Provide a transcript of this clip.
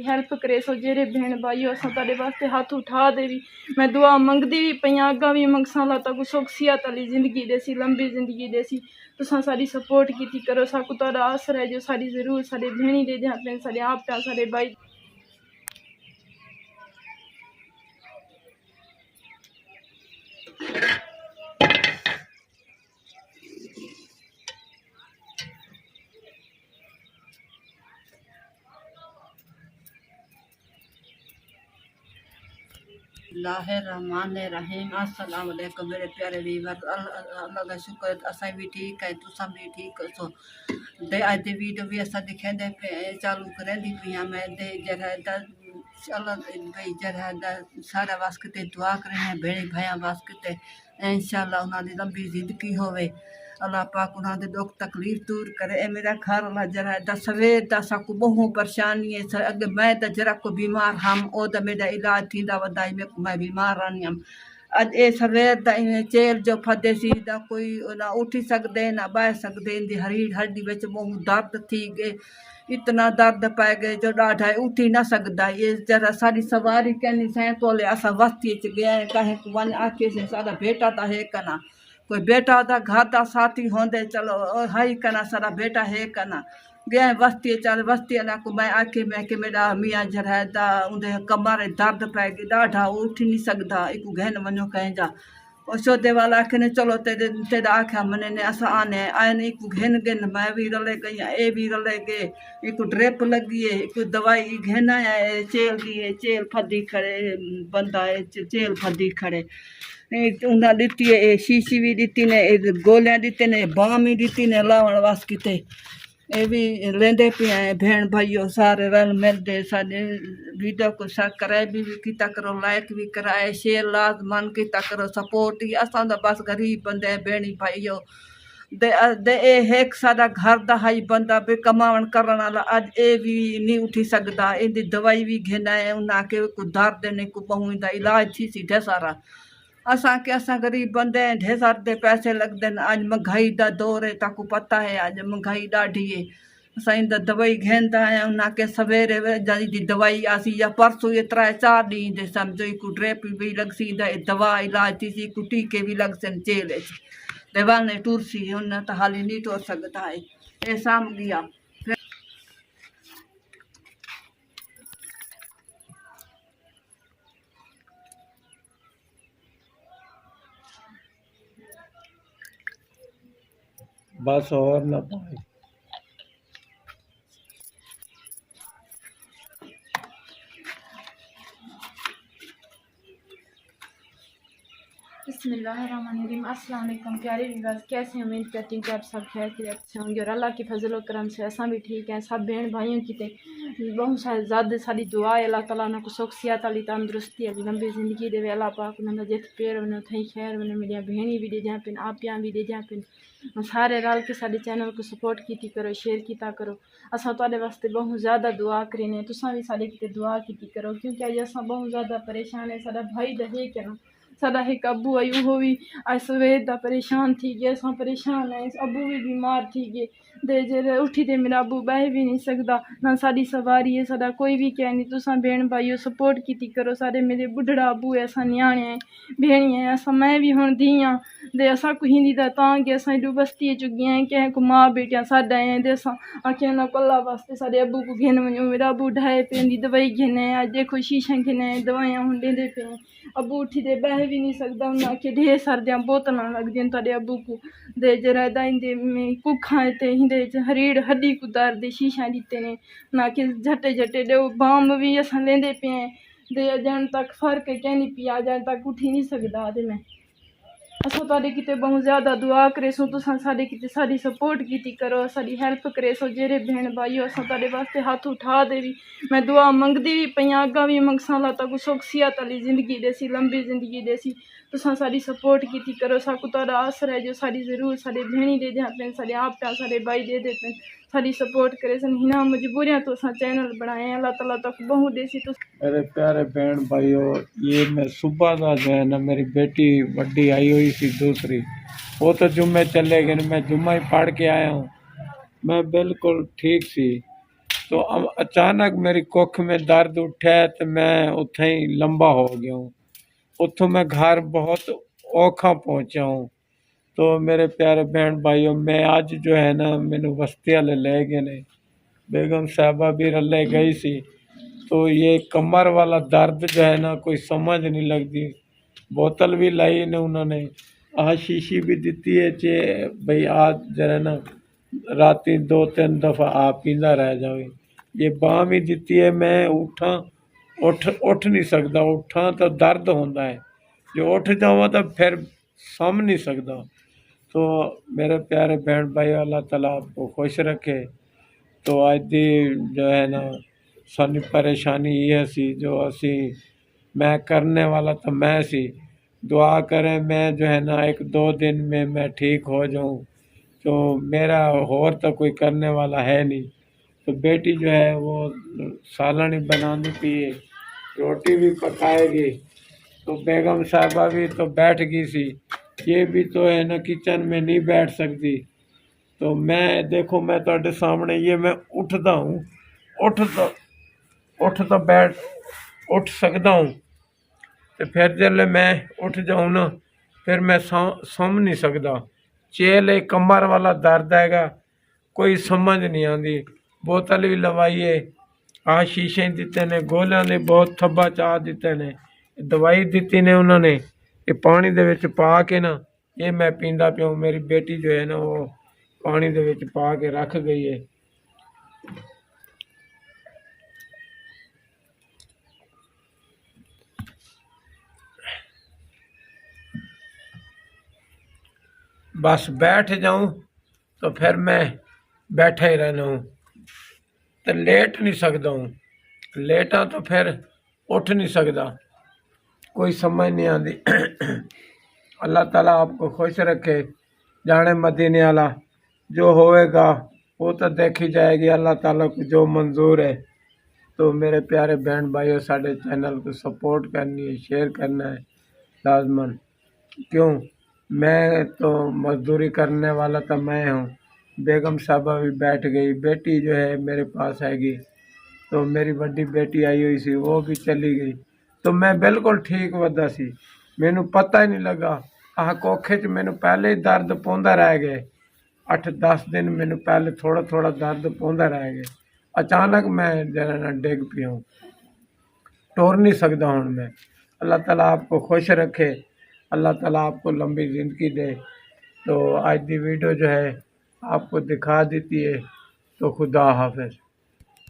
साडी help करे सो जेरे भेण भाईओ असां तुहाडे वास्ते हाथ उठा दे भी मैं दुआ मंगदी भी पई अग्गां भी मंगसां अल्लाह ताको सुख सिहत वाली जिंदगी देसी लंबी जिंदगी देसी तुसां साडी सपोर्ट कीती करो साकू तुहाडा आसरा है जो साडी जरूर साडे भेणी दे दियां पेन साडे आप साडे भाई बिस्मिल्लाहिर्रहमानिर्रहीम अस्सलाम वालेकुम मेरे प्यारे व्यूअर अल्लाह का शुक्र असां भी ठीक है तुसां भी ठीक सो दे आज दी वीडियो भी असां दिखेंदे पे चालू करेंदी पिया मैं दे जरा दा अल्लाह भाई जरा दा सारा वास्ते दुआ करने भेणी भाया वास्ते इंशाअल्लाह उन्हां दी लंबी जिंदगी होवे अल्लाह पाक उन्हां दे दुख तकलीफ दूर करे ए मेरा घर अल्लाह जरा दा सवेर दा साकू बहु परेशानी है अगे मैं दा जरा को बीमार हम ओ दा मेरा इलाज थींदा वदाई मैं बीमार रहनी हम अज ए सवेर दा इवें चेल जो फदे सी दा कोई ना उठी सकदे ना बह सकदे इंदी हरीड़ हड्डी विच बहु दर्द थी गए इतना दर्द पै गए जो ॾाढा उठी न सकदा ये जरा सारी सवारी कहनी सैं तोले असां वस्ती च गया कहें वन आखे से सारा बेटा ता है कना कोई बेटा दा घर दा साथी होंदे चलो हाई कना सारा बेटा है कना गया वस्ती चल वस्ती ना को मैं आखे मैं कि मेरा मियाँ जरा दा उंदे कमर दर्द पै गई ॾाढा उठ नहीं सकदा इकू घन वञो कंहिंजा सौदे वाला आखने चलो तेरा आख्या मने ने असा आने आने एक घेन गेन मैं भी रले गई ए भी रले गए एक ड्रिप लगी है एक दवाई घेना है चेल दी है चेल फदी खड़े बंदा है चेल फदी खड़े उन्हें दिती है शीशी भी दिती ने गोलियां दिते ने बाम ही दिती ने लावण वास किते ये भी लेंदे पे भेण भाइयों सारे रल मिलते साडे वीडियो को सब्सक्राइब भी किया करो लाइक भी कराए शेयर लाजमान किया करो सपोर्ट ही असां दा बस गरीब बंदे भेणी भाइयों दे एक साडा घर दा हाई बंदा बे कमावन करण वाला अज ए भी नहीं उठी सकदा इंदी दवाई भी घेना है उन्हें के को दर्द ने को बहु इंदा इलाज थी सी ढेसारा असां गरीब बंदे ढेर सारे पैसे लगते हैं अज महंगाई का दौर है ताकू पता है अज महंगाई ॾाढी है असां इंदा दवाई घेंदा आहियूं उन्हें के सवेरे जी दवाई आसी या परसों ये 3-4 ॾींहं समझो एक ड्रिप भी लगसी दवा इलाज थी सी एक टीके भी लगसन चेल दवा ने टुरसी उन तो हाली नहीं टुर सकता है ये साम गया बस और ना पाए बिस्मिल्लाहिर्रहमानिर्रहीम अस्सलाम वालेकुम प्यारे व्यूअर्स कैसे हैं उम्मीद करती हूँ कि आप सब खैर से अच्छे होंगे और अल्लाह की फजल व करम से असां भी ठीक हैं सब भेण भाइयों की बहुत सारे ज़्यादा सारी दुआ है अल्लाह ताला उन्हें को सुख सिहत वाली तंदुरुस्ती वाली लंबी ज़िंदगी देवे अल्लाह पाक उन्हें जित पेड़ उन्हें थी खैर उन्हें मेरिया भेणी भी दे जाए पिन आपियाँ भी दे जाए पिन सारे रल के साडे चैनल को सपोर्ट की करो शेयर किया करो असां तुहाडे वास्ते बहुत ज़्यादा दुआ करें तुसां भी साडे किते दुआ की करो क्योंकि अज असां बहुत ज़्यादा परेशान है साडा भाई दहे के ना साडा एक अबू आई वो भी अज सवेर दा परेशान थी गए असां परेशान है अबू भी बीमार थी गए दे जे उठी दे मेरा अबू बह भी नहीं सकता ना साड़ी सवारी है साडा कोई भी कह नहीं तुसां भेण भाइयों सपोर्ट की करो सारे मेरे बुढ़ड़ा अबू है असां न्याणे है भेणी है असां मैं भी हुण धी हाँ दे असां को हिंदी दा तां कि असां एडू बस्ती चुकी हैं कि को माँ बेटियां साडा हैं दे असां आखे ना कल्ला वास्ते साडे अबू को घेन वञो मेरा अबू ढाए पेंदी दवाई घेने अज देखो शीशा घेने दवाइयां हुण देंदे पे अबू उठी दे बह भी नहीं सकता उन्हें आखे ढेर सारिया बोतल लगदियां तुहाडे अबू को दे जरा इंदे कुखा ते हिंदे हरीड़ हड्डी को दर्द शीशा दिते ने उन्हें आखे झटे झटे दो बाम भी असां लेंदे पे दे अजन तक फर्क क्या नहीं पिया अजन तक उठी नहीं सकता ते मैं असां तुहाडे किते बहुत ज़्यादा दुआ करे सो तुसां साडे किते साडी सपोर्ट की करो साडी हेल्प करे सो जेरे भेण भाइयों असां तुहाडे वास्ते हाथ उठा दे भी मैं दुआ मंगदी भी पई अग्गां भी मंगसां अल्लाह ताको सुख सिहत वाली जिंदगी देसी लंबी जिंदगी देसी तुसां साडी सपोर्ट की करो साकू तुहाडा आसरा है जो साडी जरूर साडे भेणी दे दियां पेन साडे आप साडे भाई दे दे पेन साडी सपोर्ट करे सन हिना मजबूरियां तो असां चैनल बनाए अल्लाह ताला तक बहुत देसी तो मेरे प्यारे बहन भाइयों ये मैं सुबह का जो है ना मेरी बेटी बड़ी आई हुई थी दूसरी वो तो जुम्मे चले गए मैं जुम्मा ही पढ़ के आया हूँ मैं बिल्कुल ठीक सी تو اچانک میری ککھ میں درد اٹھا تو میں اتھے ہی لمبا ہو گیا ہوں. اتوں میں گھر بہت اوکھا پہنچا ہوں. تو میرے پیارے بہن بھائیوں میں آج جو ہے نا مینوں بستی والے لے گئے نے. بیگم صاحبہ بھی رلے گئی سی. تو یہ کمر والا درد جو ہے نا کوئی سمجھ نہیں لگتی. بوتل بھی لائی نے انہوں نے, شیشی بھی دیتی ہے کہ بھئی آج جو ہے نا راتی 2-3 دفعہ آپ پیندا رہ جاوے. یہ باں بھی دیتی ہے. میں اٹھ نہیں سکتا. اٹھاں تو درد ہوتا ہے, جو اٹھ جاواں تو پھر سم نہیں سکتا. تو میرے پیارے بہن بھائی اللہ تعالیٰ آپ کو خوش رکھے. تو اج دی جو ہے نا سانی پریشانی یہ سی جو اسی میں کرنے والا تو میں سی. دعا کریں میں جو ہے نا 1-2 دن میں ٹھیک ہو جاؤں. تو میرا اور تو کوئی کرنے والا ہے نہیں. تو بیٹی جو ہے وہ سالن ہی بنانی پی ہے, روٹی بھی پکائے گی. تو بیگم صاحبہ بھی تو بیٹھ گئی سی. یہ بھی تو ہے نا کچن میں نہیں بیٹھ سکتی. تو میں دیکھو میں تواڈے سامنے یہ میں اٹھتا ہوں, اٹھ تو اٹھ سکتا ہوں. تو پھر جلے میں اٹھ جاؤں نا پھر میں سم نہیں سکتا. چیلے کمر والا درد ہے گا, کوئی سمجھ نہیں آتی. بوتل بھی لوائیے, شیشے دیتے نے, گولیاں نے بہت تھبا چاہ دیتے نے, دوائی دیتی نے انہوں نے. یہ پانی دے وچ پا کے نا یہ میں پیندا پیوں. میری بیٹی جو ہے نا وہ پانی دے وچ پا کے رکھ گئی ہے. بس بیٹھ جاؤں تو پھر میں بیٹھا ہی رہنا ہوں. تو لیٹ نہیں سکتا ہوں. لیٹاں تو پھر اٹھ نہیں سکتا. کوئی سمجھ نہیں آتی. اللہ تعالیٰ آپ کو خوش رکھے. جانے مدینے والا جو ہوئے گا وہ تو دیکھی جائے گی. اللہ تعالیٰ کو جو منظور ہے. تو میرے پیارے بہن بھائیوں ساڈے چینل کو سپورٹ کرنی ہے, شیئر کرنا ہے لازماً. کیوں میں تو مزدوری کرنے والا تو میں ہوں. بیگم صاحبہ بھی بیٹھ گئی. بیٹی جو ہے میرے پاس آئے گی. تو میری بڑی بیٹی آئی ہوئی سی وہ بھی چلی گئی. تو میں بالکل ٹھیک ودا سی. مینوں پتہ ہی نہیں لگا. کوکھے چ مینوں پہلے ہی درد پوندا رہ گئے. 8-10 دن مینوں پہلے تھوڑا درد پوندا رہ گئے. اچانک میں جنا ڈگ پیا ہوں. ٹور نہیں سکتا ہوں میں. اللہ تعالیٰ آپ کو خوش رکھے. اللہ تعالیٰ آپ کو لمبی زندگی دے. تو آج دی ویڈیو جو ہے آپ کو دکھا دیتی ہے. تو خدا حافظ.